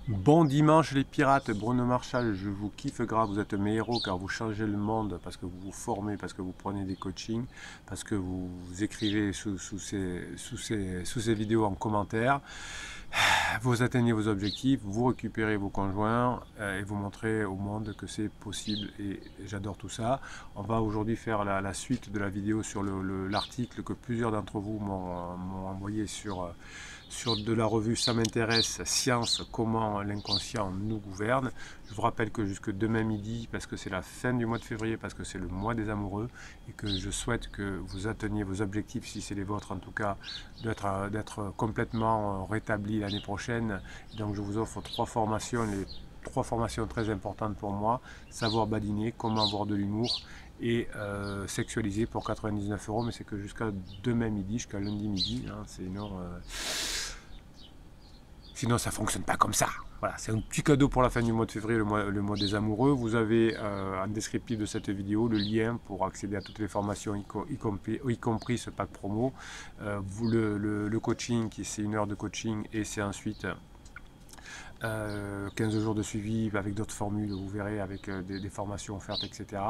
Bon dimanche les pirates, Bruno Marchal, je vous kiffe grave, vous êtes mes héros car vous changez le monde, parce que vous vous formez, parce que vous prenez des coachings, parce que vous écrivez sous ces vidéos en commentaire, vous atteignez vos objectifs, vous récupérez vos conjoints et vous montrez au monde que c'est possible et j'adore tout ça. On va aujourd'hui faire la suite de la vidéo sur l'article que plusieurs d'entre vous m'ont envoyé sur de la revue Ça m'intéresse, Science, comment l'inconscient nous gouverne. Je vous rappelle que jusque demain midi, parce que c'est la fin du mois de février, parce que c'est le mois des amoureux, et que je souhaite que vous atteigniez vos objectifs, si c'est les vôtres en tout cas, d'être complètement rétabli l'année prochaine. Donc je vous offre 3 formations, les 3 formations très importantes pour moi: savoir badiner, comment avoir de l'humour, et sexualisé pour 99 €, mais c'est que jusqu'à demain midi, jusqu'à lundi midi, hein, sinon ça ne fonctionne pas comme ça. Voilà, c'est un petit cadeau pour la fin du mois de février, le mois des amoureux. Vous avez en descriptif de cette vidéo le lien pour accéder à toutes les formations, y compris ce pack promo. Le coaching, c'est 1 heure de coaching, et c'est ensuite 15 jours de suivi avec d'autres formules, vous verrez, avec des formations offertes, etc.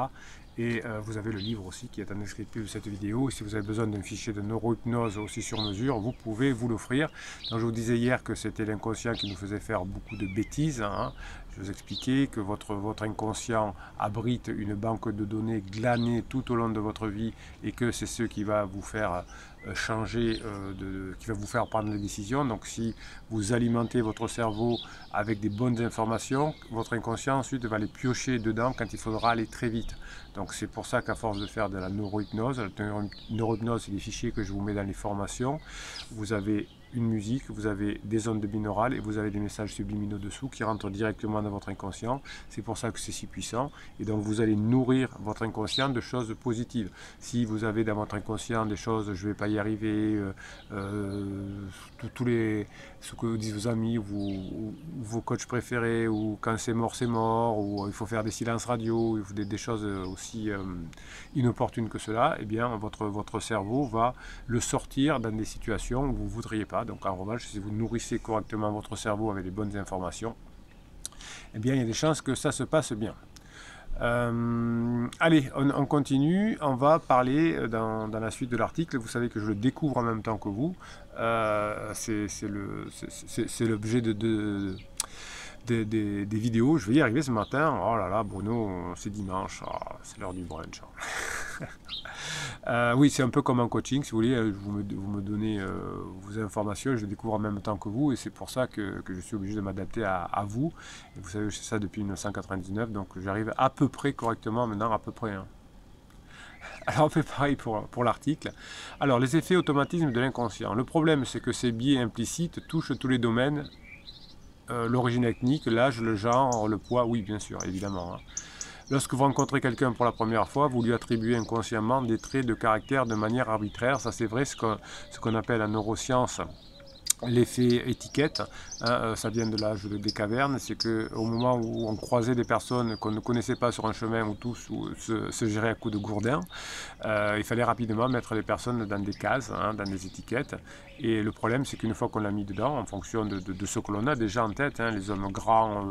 Et vous avez le livre aussi qui est en descriptif de cette vidéo. Et si vous avez besoin d'un fichier de neurohypnose aussi sur mesure, vous pouvez vous l'offrir. Donc je vous disais hier que c'était l'inconscient qui nous faisait faire beaucoup de bêtises, hein. Je vous expliquais que votre inconscient abrite une banque de données glanées tout au long de votre vie, et que c'est ce qui va vous faire changer, qui va vous faire prendre des décisions. Donc si vous alimentez votre cerveau avec des bonnes informations, votre inconscient ensuite va les piocher dedans quand il faudra aller très vite. Donc c'est pour ça qu'à force de faire de la neurohypnose, c'est des fichiers que je vous mets dans les formations, vous avez une musique, vous avez des ondes binaurales et vous avez des messages subliminaux dessous qui rentrent directement dans votre inconscient. C'est pour ça que c'est si puissant, et donc vous allez nourrir votre inconscient de choses positives. Si vous avez dans votre inconscient des choses: je ne vais pas y arriver, ce que disent vos amis ou vos coachs préférés, ou quand c'est mort, ou il faut faire des silences radio, des choses aussi inopportunes que cela, eh bien votre cerveau va le sortir dans des situations où vous ne voudriez pas. Donc en revanche, si vous nourrissez correctement votre cerveau avec les bonnes informations, eh bien il y a des chances que ça se passe bien. Allez, on continue, on va parler dans la suite de l'article. Vous savez que je le découvre en même temps que vous. C'est l'objet des vidéos. Je vais y arriver ce matin. Oh là là, Bruno, c'est dimanche, oh, c'est l'heure du brunch. Oui, c'est un peu comme un coaching, si vous voulez. Vous me donnez vos informations, je les découvre en même temps que vous, et c'est pour ça que je suis obligé de m'adapter à vous. Et vous savez, je fais ça depuis 1999, donc j'arrive à peu près correctement maintenant, à peu près, hein. Alors on fait pareil pour l'article. Alors, les effets automatismes de l'inconscient. Le problème, c'est que ces biais implicites touchent tous les domaines. L'origine ethnique, l'âge, le genre, le poids, oui bien sûr, évidemment, hein. Lorsque vous rencontrez quelqu'un pour la première fois, vous lui attribuez inconsciemment des traits de caractère de manière arbitraire. Ça, c'est vrai, ce qu'on appelle en neurosciences l'effet étiquette, hein. Ça vient de l'âge des cavernes. C'est qu'au moment où on croisait des personnes qu'on ne connaissait pas sur un chemin, où tous se géraient à coups de gourdin, il fallait rapidement mettre les personnes dans des cases, hein, dans des étiquettes. Et le problème, c'est qu'une fois qu'on l'a mis dedans, en fonction de ce que l'on a déjà en tête, hein, les hommes grands,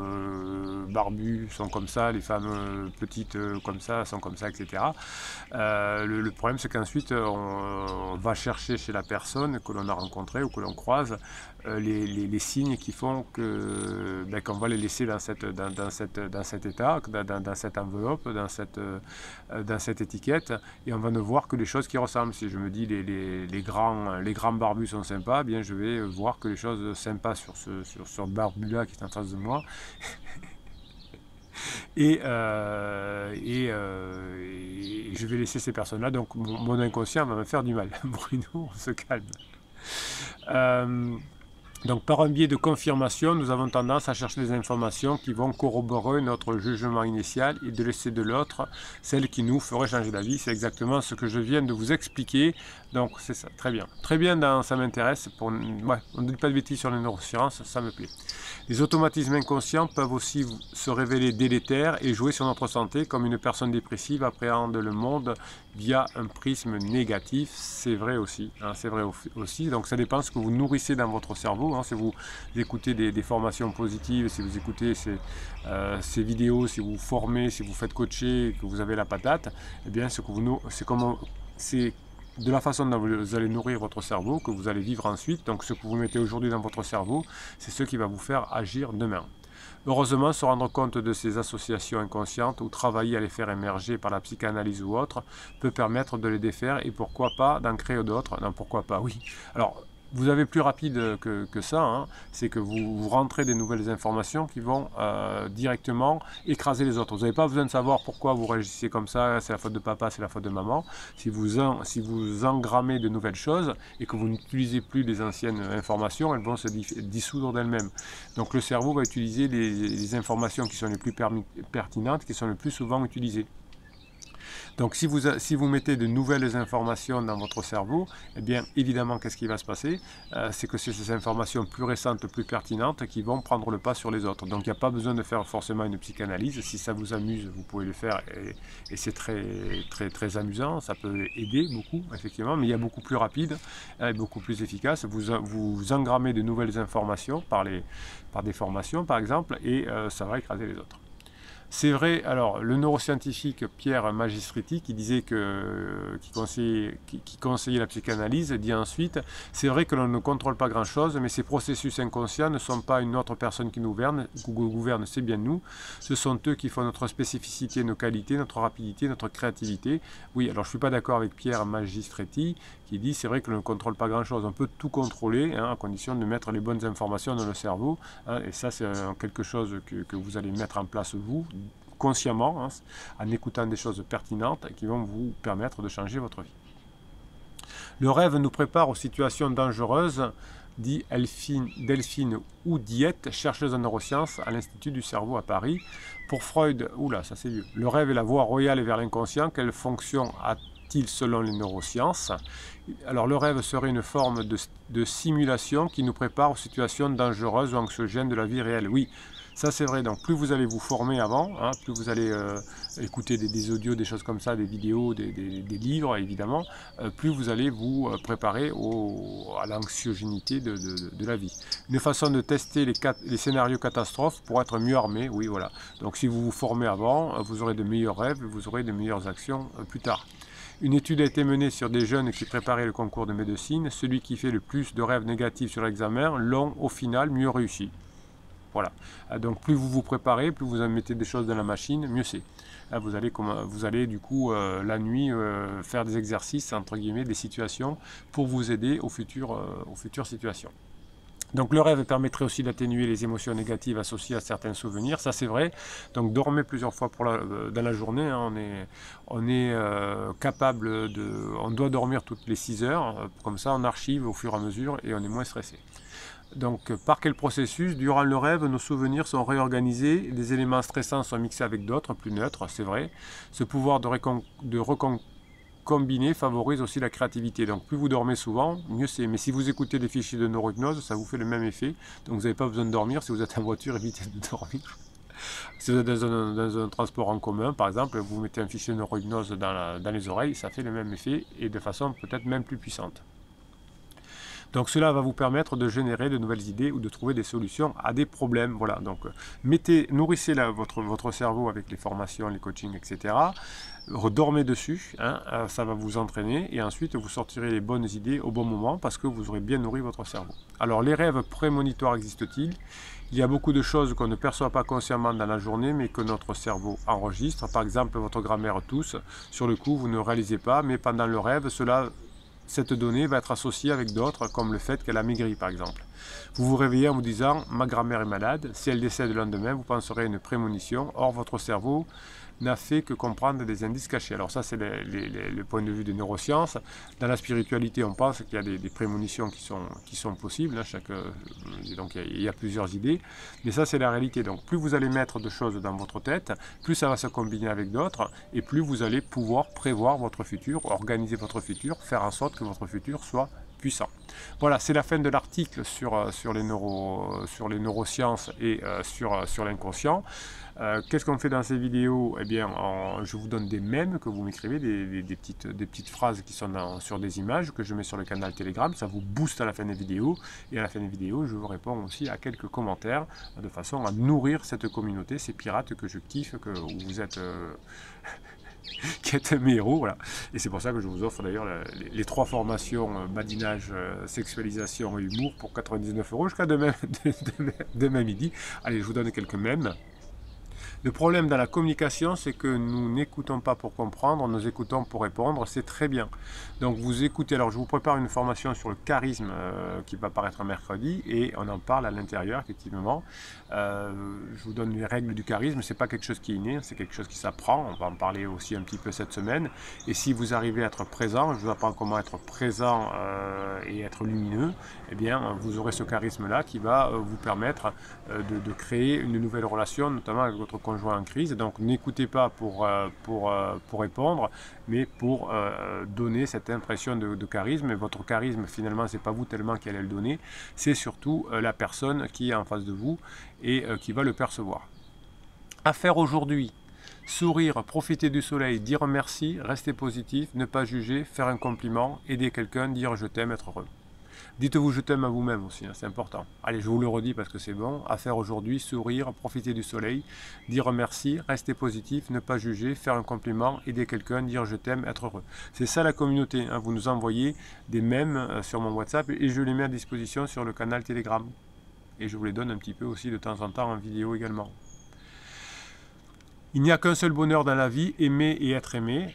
barbus sont comme ça, les femmes petites comme ça, sont comme ça, etc. Le problème, c'est qu'ensuite, on va chercher chez la personne que l'on a rencontrée ou que l'on croise les signes qui font qu'on va les laisser dans cet état, dans cette enveloppe, dans cette étiquette, et on va ne voir que les choses qui ressemblent. Si je me dis les grands barbus sont sympas, bien je vais voir que les choses sympas sur ce barbu-là qui est en face de moi. Et je vais laisser ces personnes-là, donc mon inconscient va me faire du mal. Bruno, on se calme. Donc par un biais de confirmation, nous avons tendance à chercher des informations qui vont corroborer notre jugement initial et de laisser de l'autre celles qui nous feraient changer d'avis. C'est exactement ce que je viens de vous expliquer. Donc c'est ça, très bien. Très bien, ça m'intéresse. Ouais, on ne dit pas de bêtises sur les neurosciences, ça me plaît. Les automatismes inconscients peuvent aussi se révéler délétères et jouer sur notre santé, comme une personne dépressive appréhende le monde via un prisme négatif. C'est vrai aussi, hein, c'est vrai aussi. Donc ça dépend de ce que vous nourrissez dans votre cerveau, hein, si vous écoutez des formations positives, si vous écoutez ces vidéos, si vous vous formez, si vous faites coacher, que vous avez la patate, eh bien c'est de la façon dont vous allez nourrir votre cerveau que vous allez vivre ensuite. Donc ce que vous mettez aujourd'hui dans votre cerveau, c'est ce qui va vous faire agir demain. Heureusement, se rendre compte de ces associations inconscientes ou travailler à les faire émerger par la psychanalyse ou autre peut permettre de les défaire et pourquoi pas d'en créer d'autres. Non, pourquoi pas, oui. Alors, vous avez plus rapide que ça, hein, c'est que vous rentrez des nouvelles informations qui vont directement écraser les autres. Vous n'avez pas besoin de savoir pourquoi vous réagissez comme ça, c'est la faute de papa, c'est la faute de maman. Si vous engrammez de nouvelles choses et que vous n'utilisez plus les anciennes informations, elles vont se dissoudre d'elles-mêmes. Donc le cerveau va utiliser les informations qui sont les plus pertinentes, qui sont le plus souvent utilisées. Donc si vous mettez de nouvelles informations dans votre cerveau, eh bien évidemment qu'est-ce qui va se passer? C'est que c'est ces informations plus récentes, plus pertinentes qui vont prendre le pas sur les autres. Donc il n'y a pas besoin de faire forcément une psychanalyse. Si ça vous amuse, vous pouvez le faire et c'est très amusant. Ça peut aider beaucoup, effectivement, mais il y a beaucoup plus rapide et beaucoup plus efficace. Vous engrammez de nouvelles informations par des formations par exemple et ça va écraser les autres. C'est vrai, alors le neuroscientifique Pierre Magistriti qui conseillait la psychanalyse dit ensuite: c'est vrai que l'on ne contrôle pas grand chose, mais ces processus inconscients ne sont pas une autre personne qui nous gouverne, c'est bien nous. Ce sont eux qui font notre spécificité, nos qualités, notre rapidité, notre créativité. Oui, alors je ne suis pas d'accord avec Pierre Magistriti qui dit c'est vrai que l'on ne contrôle pas grand chose, on peut tout contrôler hein, à condition de mettre les bonnes informations dans le cerveau hein, et ça c'est quelque chose que vous allez mettre en place vous consciemment, hein, en écoutant des choses pertinentes qui vont vous permettre de changer votre vie. Le rêve nous prépare aux situations dangereuses, dit Delphine Oudiette, chercheuse en neurosciences à l'Institut du cerveau à Paris. Pour Freud, oula, ça c'est vieux. Le rêve est la voie royale vers l'inconscient. Quelle fonction a-t-il selon les neurosciences? Alors le rêve serait une forme de simulation qui nous prépare aux situations dangereuses ou anxiogènes de la vie réelle. Oui, ça c'est vrai, donc plus vous allez vous former avant, hein, plus vous allez écouter des audios, des choses comme ça, des vidéos, des livres évidemment, plus vous allez vous préparer à l'anxiogénité de la vie. Une façon de tester les scénarios catastrophes pour être mieux armé, oui voilà. Donc si vous vous formez avant, vous aurez de meilleurs rêves, vous aurez de meilleures actions plus tard. Une étude a été menée sur des jeunes qui préparaient le concours de médecine. Celui qui fait le plus de rêves négatifs sur l'examen l'ont au final mieux réussi. Voilà. Donc plus vous vous préparez, plus vous mettez des choses dans la machine, mieux c'est. Vous allez du coup la nuit faire des exercices, entre guillemets, des situations pour vous aider aux futures situations. Donc le rêve permettrait aussi d'atténuer les émotions négatives associées à certains souvenirs, ça c'est vrai. Donc dormez plusieurs fois dans la journée, hein. On doit dormir toutes les 6 heures, comme ça on archive au fur et à mesure et on est moins stressé. Donc par quel processus? Durant le rêve, nos souvenirs sont réorganisés, des éléments stressants sont mixés avec d'autres, plus neutres, c'est vrai. Ce pouvoir de combiner favorise aussi la créativité. Donc plus vous dormez souvent, mieux c'est. Mais si vous écoutez des fichiers de neurohypnose, ça vous fait le même effet. Donc vous n'avez pas besoin de dormir. Si vous êtes en voiture, évitez de dormir. Si vous êtes dans un transport en commun, par exemple, vous mettez un fichier de neurohypnose dans les oreilles, ça fait le même effet et de façon peut-être même plus puissante. Donc cela va vous permettre de générer de nouvelles idées ou de trouver des solutions à des problèmes. Voilà, donc nourrissez votre cerveau avec les formations, les coachings, etc. Redormez dessus, hein, ça va vous entraîner et ensuite vous sortirez les bonnes idées au bon moment parce que vous aurez bien nourri votre cerveau. Alors les rêves prémonitoires existent-ils? Il y a beaucoup de choses qu'on ne perçoit pas consciemment dans la journée mais que notre cerveau enregistre. Par exemple, votre grand-mère tousse, sur le coup vous ne réalisez pas, mais pendant le rêve, cette donnée va être associée avec d'autres, comme le fait qu'elle a maigri par exemple. Vous vous réveillez en vous disant « ma grand-mère est malade », si elle décède le lendemain, vous penserez à une prémonition, or votre cerveau n'a fait que comprendre des indices cachés. Alors ça c'est le point de vue des neurosciences. Dans la spiritualité on pense qu'il y a des prémonitions qui sont possibles, hein, donc il y a plusieurs idées, mais ça c'est la réalité. Donc plus vous allez mettre de choses dans votre tête, plus ça va se combiner avec d'autres, et plus vous allez pouvoir prévoir votre futur, organiser votre futur, faire en sorte que votre futur soit puissant. Voilà, c'est la fin de l'article sur les neurosciences et sur l'inconscient. Qu'est-ce qu'on fait dans ces vidéos? Eh bien, je vous donne des mèmes que vous m'écrivez, des petites phrases qui sont sur des images que je mets sur le canal Telegram. Ça vous booste à la fin des vidéos. Et à la fin des vidéos, je vous réponds aussi à quelques commentaires de façon à nourrir cette communauté, ces pirates que je kiffe, où vous êtes... qui êtes mes héros, voilà. Et c'est pour ça que je vous offre d'ailleurs les 3 formations badinage, sexualisation et humour pour 99 € jusqu'à demain midi. Allez, je vous donne quelques mèmes. Le problème dans la communication, c'est que nous n'écoutons pas pour comprendre, nous écoutons pour répondre, c'est très bien. Donc vous écoutez, alors je vous prépare une formation sur le charisme qui va paraître mercredi et on en parle à l'intérieur effectivement. Je vous donne les règles du charisme, c'est pas quelque chose qui est inné, c'est quelque chose qui s'apprend, on va en parler aussi un petit peu cette semaine. Et si vous arrivez à être présent, je vous apprends comment être présent et être lumineux, eh bien vous aurez ce charisme-là qui va vous permettre de créer une nouvelle relation, notamment avec votre conjoint en crise. Donc n'écoutez pas pour répondre, mais pour donner cette impression de charisme. Et votre charisme, finalement, c'est pas vous tellement qui allez le donner, c'est surtout la personne qui est en face de vous et qui va le percevoir. À faire aujourd'hui: sourire, profiter du soleil, dire merci, rester positif, ne pas juger, faire un compliment, aider quelqu'un, dire je t'aime, être heureux. Dites-vous je t'aime à vous-même aussi, hein, c'est important. Allez, je vous le redis parce que c'est bon. À faire aujourd'hui: sourire, profiter du soleil, dire merci, rester positif, ne pas juger, faire un compliment, aider quelqu'un, dire je t'aime, être heureux. C'est ça la communauté, hein. Vous nous envoyez des mèmes sur mon WhatsApp et je les mets à disposition sur le canal Telegram. Et je vous les donne un petit peu aussi de temps en temps en vidéo également. Il n'y a qu'un seul bonheur dans la vie, aimer et être aimé.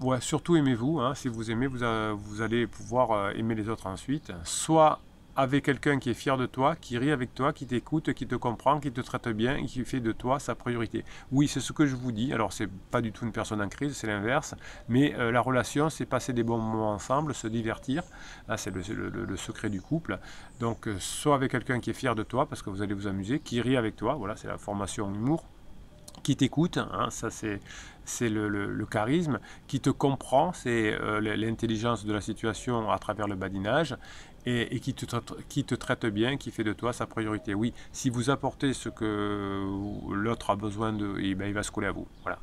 Ouais, surtout aimez-vous, hein. Si vous aimez, vous allez pouvoir aimer les autres ensuite. Soit avec quelqu'un qui est fier de toi, qui rit avec toi, qui t'écoute, qui te comprend, qui te traite bien et qui fait de toi sa priorité. Oui, c'est ce que je vous dis. Alors, c'est pas du tout une personne en crise, c'est l'inverse. Mais la relation, c'est passer des bons moments ensemble, se divertir. Là, c'est le secret du couple. Donc, soit avec quelqu'un qui est fier de toi, parce que vous allez vous amuser, qui rit avec toi, voilà, c'est la formation humour, qui t'écoute, hein, ça c'est le charisme, qui te comprend, c'est l'intelligence de la situation à travers le badinage, et qui te traite bien, qui fait de toi sa priorité. Oui, si vous apportez ce que l'autre a besoin de, et ben, il va se coller à vous. Voilà.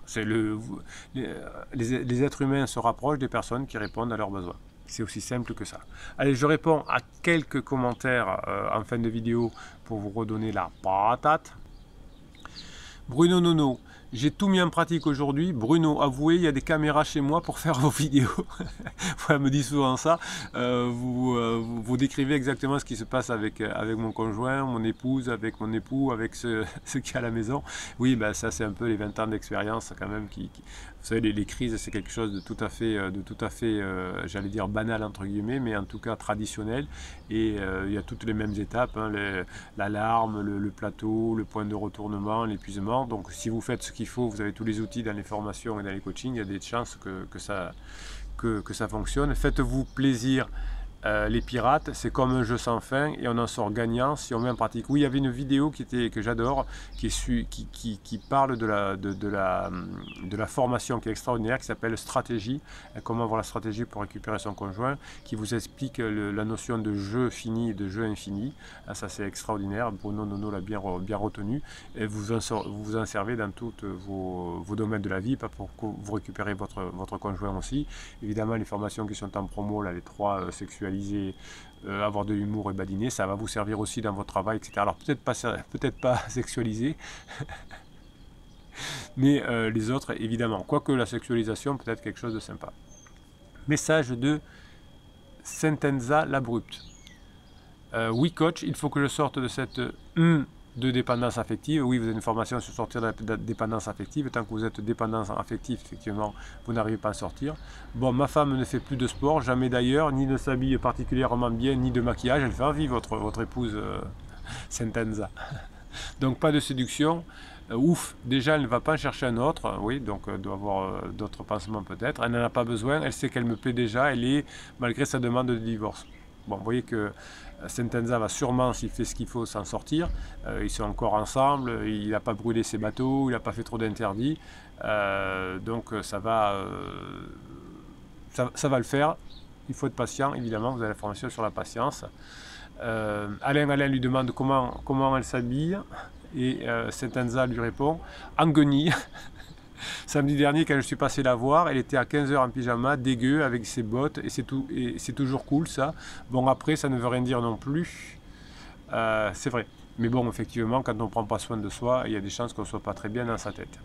Les êtres humains se rapprochent des personnes qui répondent à leurs besoins. C'est aussi simple que ça. Allez, je réponds à quelques commentaires en fin de vidéo pour vous redonner la patate. Bruno Nono: j'ai tout mis en pratique aujourd'hui. Bruno, avouez, il y a des caméras chez moi pour faire vos vidéos. Elle me dit souvent ça. Vous décrivez exactement ce qui se passe avec mon conjoint, mon épouse, avec mon époux, avec ceux qui est à la maison. Oui, ben ça c'est un peu les 20 ans d'expérience quand même. Vous savez, les crises, c'est quelque chose de tout à fait j'allais dire banal entre guillemets, mais en tout cas traditionnel. Et il y a toutes les mêmes étapes, hein, l'alarme, le plateau, le point de retournement, l'épuisement. Donc si vous faites ce qu'il faut, vous avez tous les outils dans les formations et dans les coachings, il y a des chances que ça fonctionne. Faites-vous plaisir. Les pirates, c'est comme un jeu sans fin et on en sort gagnant si on met en pratique. Oui, il y avait une vidéo que j'adore, qui parle de la formation qui est extraordinaire, qui s'appelle Stratégie, comment avoir la stratégie pour récupérer son conjoint, qui vous explique la notion de jeu fini et de jeu infini. Ça c'est extraordinaire, Bruno Nono l'a bien retenu, et vous en servez dans tous vos domaines de la vie, pas pour que vous récupérez votre conjoint aussi. Évidemment, les formations qui sont en promo, là, les 3 sexualités, avoir de l'humour et badiner, ça va vous servir aussi dans votre travail, etc. Alors peut-être pas sexualisé, mais les autres, évidemment. Quoique la sexualisation peut être quelque chose de sympa. Message de Sentenza l'abrupte. Oui coach, il faut que je sorte de cette de dépendance affective. Oui, vous avez une formation sur sortir de la dépendance affective. Tant que vous êtes dépendance affective, effectivement, vous n'arrivez pas à sortir. Bon, ma femme ne fait plus de sport, jamais d'ailleurs, ni ne s'habille particulièrement bien, ni de maquillage. Elle fait envie, votre épouse Sentenza. Donc, pas de séduction. Ouf, déjà, elle ne va pas chercher un autre. Oui, donc, elle doit avoir d'autres pansements peut-être. Elle n'en a pas besoin. Elle sait qu'elle me plaît déjà. Elle est, malgré sa demande de divorce. Bon, vous voyez que Sentenza va sûrement, s'il fait ce qu'il faut, s'en sortir. Ils sont encore ensemble, il n'a pas brûlé ses bateaux, il n'a pas fait trop d'interdits. Donc ça va le faire. il faut être patient, évidemment, vous avez la formation sur la patience. Alain lui demande comment elle s'habille, et Saint-Enza lui répond en guenille. Samedi dernier, quand je suis passé la voir, elle était à 15 h en pyjama, dégueu, avec ses bottes, et c'est toujours cool ça. Bon, après, ça ne veut rien dire non plus. C'est vrai. Mais bon, effectivement, quand on ne prend pas soin de soi, il y a des chances qu'on ne soit pas très bien dans sa tête.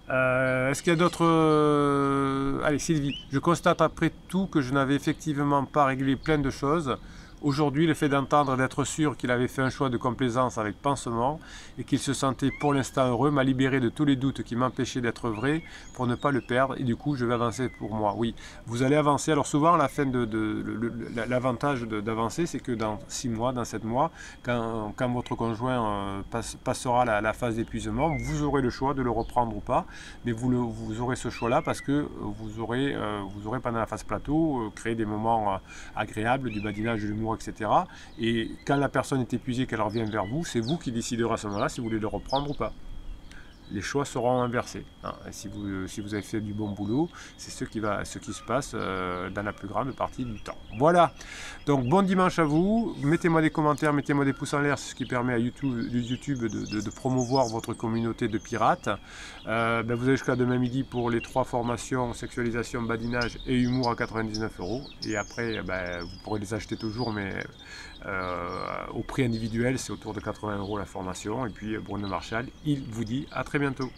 Est-ce qu'il y a d'autres... Allez, Sylvie. Je constate après tout que je n'avais effectivement pas réglé plein de choses. Aujourd'hui, le fait d'entendre, d'être sûr qu'il avait fait un choix de complaisance avec pansement et qu'il se sentait pour l'instant heureux m'a libéré de tous les doutes qui m'empêchaient d'être vrai pour ne pas le perdre, et du coup je vais avancer pour moi. Oui, vous allez avancer. Alors souvent, la fin l'avantage d'avancer, c'est que dans 6 mois, dans 7 mois, quand votre conjoint passera la phase d'épuisement, vous aurez le choix de le reprendre ou pas, mais vous aurez ce choix-là parce que vous aurez pendant la phase plateau créé des moments agréables, du badinage, de l'humour, etc. Et quand la personne est épuisée, qu'elle revient vers vous, c'est vous qui déciderez à ce moment-là si vous voulez le reprendre ou pas. Les choix seront inversés. Si vous avez fait du bon boulot, c'est ce qui se passe dans la plus grande partie du temps. Voilà. Donc bon dimanche à vous. Mettez-moi des commentaires, mettez-moi des pouces en l'air, c'est ce qui permet à YouTube de promouvoir votre communauté de pirates. Vous avez jusqu'à demain midi pour les 3 formations sexualisation, badinage et humour à 99 €. Et après, vous pourrez les acheter toujours, mais au prix individuel, c'est autour de 80 € la formation. Et puis Bruno Marchal, il vous dit à très bientôt.